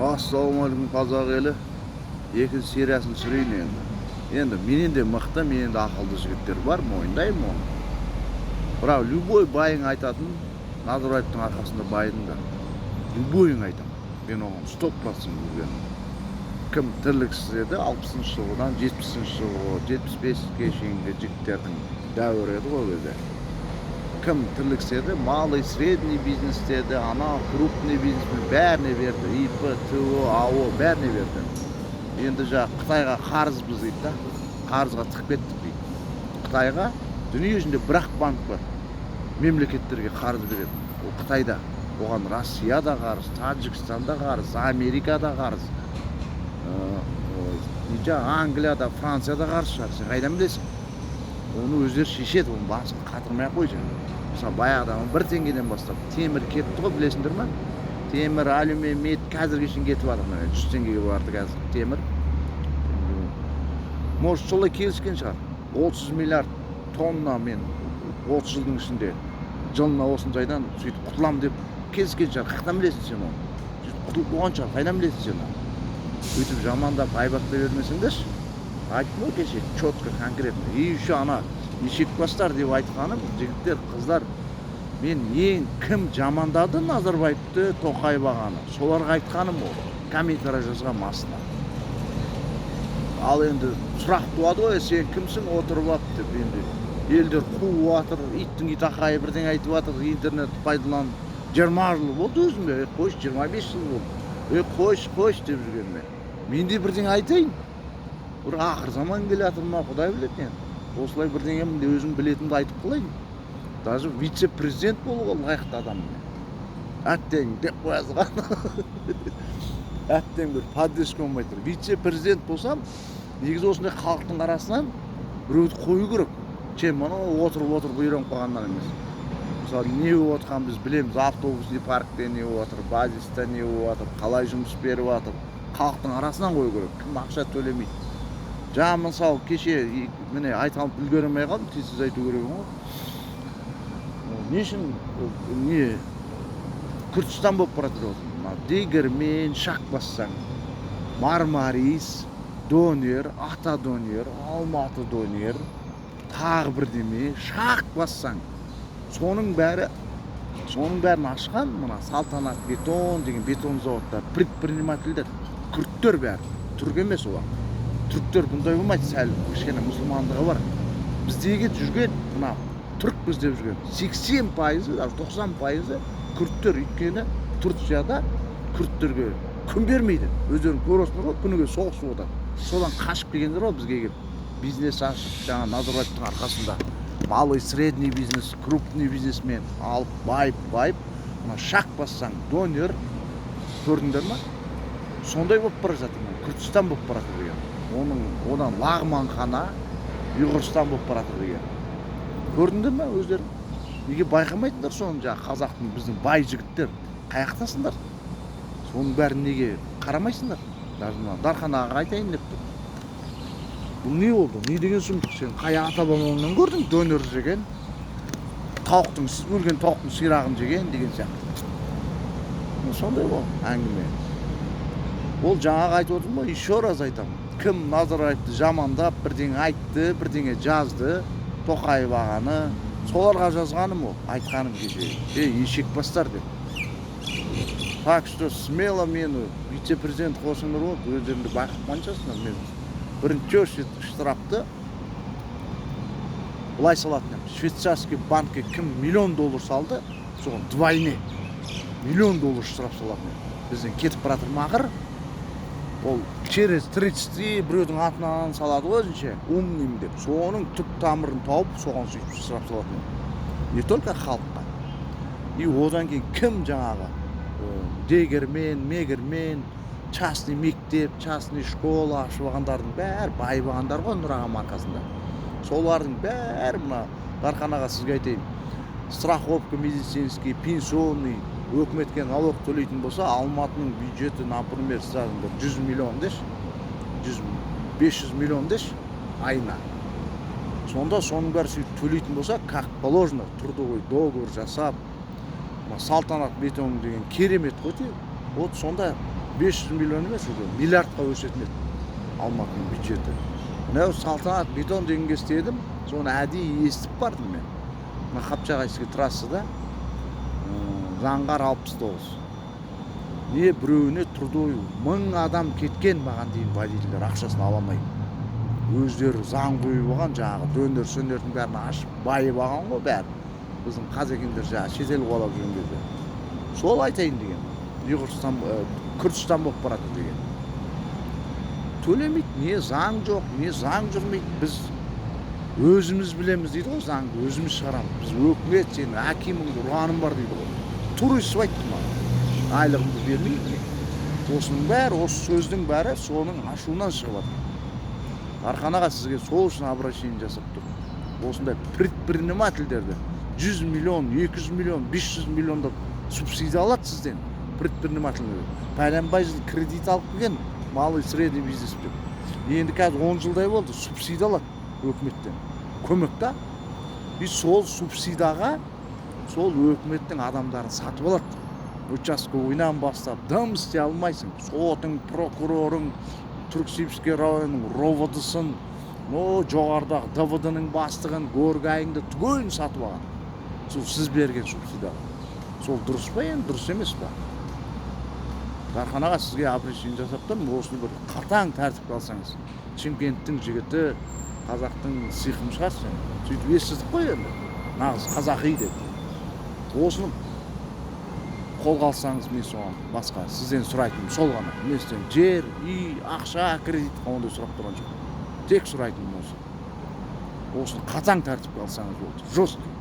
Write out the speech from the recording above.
Ассалаумағалейкум қазақ елі. Екінші сериясын түсірейін енді. Енді менен де мықты, менен де ақылды жігіттер бар, мойындаймын оны. Бірақ любой байың айтатын, Назарбаевтың арқасында байдың да. Любойың айтам. Мен оған 100% білгенмін. Кім тірліксіз еді, 60-шы жылдан 70-шы жылғы, 75-ге шейінгі жігіттердің дәуірі еді ғой өзі. Кім тірліксіз еді, малый, средний бизнес деді, ана крупный бизнес бәріне берді. ИП, ТО, АО бәріне берді. Енді Қытайға қарызбыз дейді да, қарызға тығып кеттік дейді. Қытайға дүние жүзінде бір-ақ банк бар, мемлекеттерге қарыз береді. Ол Қытайда. Оған Россияда қарыз, Таджикстанда қарыз, Америкада қарыз, Англияда, Францияда қарыз шығар. Сен қайдан білесің? Оны өздері шешеді, оны басын қатырмай-ақ қой жаңа. Мысалы баяғыдан 1 теңгеден бастап темір кетті ғой, білесіңдер ме? Темір, алюминий, мед қазірге шейін кетіп жатыр. 100 теңгеге барды қазір темір. Может, солай келіскен шығар. 30 миллиард тонна мен 30 жылдың ішінде жылына осындайдан сөйтіп құтылам деп келіскен шығар. Қайдан білесің сен оны? Сөйтіп құтылып болған шығар. Қайдан білесің сен оны? Сөйтіп жамандап айбақтай бермесеңдерші. Айттым ғой кеше, четко, конкретно. И еще ана ешекбастар деп айтқаным, жігіттер, қыздар, мен ең кім жамандады Назарбаевты, Тоқаев ағаны, соларға айтқаным ол, комментарий жазған астына. Ал енді сұрақ туады ғой, сен кімсің отырып алып деп, енді елдер қуып жатыр, иттің итақайы бірдеңе айтып жатыр, интернет пайдаланып 20 жыл болды өзіме, қойшы 25 жыл болды. Қойшы деп жүрген мен де бірдеңе айтайын. Бір ақыр заман келе жатыр ма, Құдай біледі енді. Осылай бірдеңемін де өзім білетінді айтып қалайын. Даже вице-президент болуға лайықты адаммын. Әттең деп қойазған. Әттең бір поддержка болмай тұр. Вице-президент болсам, негізі осындай халықтың арасынан біреуді қою керек. Чем отырып үйреніп қалғаннан емес. Мысалы, не болып отқан біз білеміз, автобусный паркте не болып жатыр, базиста не болып жатыр, қалай жұмыс беріп жатыр. Халықтың арасынан қою керек. Кім ақша төлемейді. Жаңа мысалы кеше міне айтқанып үлгермей қалдым, тез айту керек ғой. Не үшін Күртістан болып баратыр осы. Дегірмен, шақ бассаң, Мармарис, Донер, Ата Донер, Алматы Донер, тағы бірдеме, шақ бассаң. Соның бәрін ашқан мына Салтанат бетон деген бетон заводта предпринимательдер, күрттер бәрі, түрік емес олар. Түріктер бұндай болмайды, сәл кішкене мұсылмандығы бар. Біздегі жүрген, мына түрік бізде жүрген 80%, 90% күрттер, өйткені Турцияда күрттерге күн бермейді. Өздерін көресіңдер ғой, күніге соғысып отыр. Содан қашып келгендер ғой бізге келіп. Бизнес ашып, жаңа Назарбаевтың арқасында малый, средний бизнес, крупный бизнесмен алып, байып, мына шақ бассаң, Донер, көрдіңдер ма? Сондай болып бара жатыр, Күртістан болып бара жатыр деген. Одан Лағман қана Ұйғырстан болып баратыр деген. Көрдіңдер ме өздерің? Неге байқамайтындар соны жаңа қазақтың біздің бай жігіттер қаяқтасыңдар? Соның бәрін неге қарамайсыңдар? Даже мына Дархан-ағаға айтайын деп тұр. Бұл не болды? Не деген сұмдық? Сен қай ата-бабаңнан көрдің? Донер жеген, өлген тауықтың сирағын жеген деген сияқты. Сондай бол әңгіме. Ол жаңағы айтып отырмын ғой, еще раз айтамын. Кім Назарбаевты жамандап, бірдеңе айтты, бірдеңе жазды, Тоқаев ағаны, соларға жазғаным ол, айтқаным кеше. Ешекбастар деп. Так что смело мені вице-президент қосыңдар ғой, өздеріңді байқап қаншасыңдар. Мен бірінші штрафты былай салатын. Швейцарский банкке кім $1 000 000 салды, соған двойне $1 000 000 штраф салатын. Бізден кетіп баратыр мақыр. Ол через 33 біреудің атынан салады өзінше, умным деп. Соның түп тамырын тауып, соған сөйтіп штраф салатын. Не только халыққа. И одан кейін кім жаңағы дегірмен, мегірмен, частный мектеп, частный школа ашып алғандардың бәрі байып алғандар ғой Нұр аға маркасында. Солардың бәрі мына Дархан-аға сізге айтайын. Страховка медицинский, пенсионный, өкіметке налог төлейтін болса, Алматының бюджеті, например, 100 миллион деш, 500 миллион деш айына. Сонда соның бәрі сөйтіп төлейтін болса, как положено, трудовой договор жасап, Салтанат бетон деген керемет ғой. Вот сонда 500 миллион емес, уже миллиардқа өсетін еді Алматының бюджеті. Мынау салтанат бетон дегенге істедім, соны әдейі естіп бардым мен. Мына Қапшағайский трассада Заңғар 69. Не біреуіне трудой 1000 адам кеткен маған дейін водительдер ақшасын ала алмай. Өздері заң қойып алған, жаңағы дөндер сөндердің бәрін ашып байып алған ғой бәрі. Біздің қазекендер жаңағы шетел қуалап жүрген кезде. Сол айтайын деген. Ұйғырстан, Күрдістан болып барады деген. Төлемейді, не заң жоқ, не заң жүрмейді. Біз өзіміз білеміз дейді ғой, заңды өзіміз шығарамыз. Біз өкімет, сенің әкемің ұраның бар дейді ғой. Турист айтты маған. Айлығымды бермейді. Осының бәрі, осы сөздің бәрі соның ашуынан шығып жатыр. Арқанаға сізге сол үшін обращение жасап тұр. Осындай предпринимательдерді 100 миллион, 200 миллион, 500 миллиондап субсидия алады сізден. Предпринимательдер. Пәленбай жыл кредит алып келген, малый средний бизнес деп. Енді қазір 10 жылдай болды, субсидия алады өкіметтен. Көмек та. И сол субсидияға сол өкіметтің адамдарын сатып алады. Участковыйнан бастап дым істей алмайсың. Сотың, прокурорың, Түрксибский районның ровдысын, жоғардағы ДВД-ның бастығын, горгайыңды түгелін сатып алған. Сол сіз берген субсидия. Сол дұрыс па енді, дұрыс емес па? Дарханаға сізге обращение жасап тұрмын, осыны бір қатаң тәртіпке алсаңыз. Шымкенттің жігіті, қазақтың сиқым шығарсың. Сөйтіп естідік қой енді. Нағыз қазақи деп. Осыны қолға алсаңыз, мен соған басқа сізден сұрайтыным сол ғана. Мен сізден жер, үй, ақша, кредит ондай сұрап тұрған жоқ. Тек сұрайтыным осы. Осыны қатаң тәртіпке алсаңыз болды. Жестко.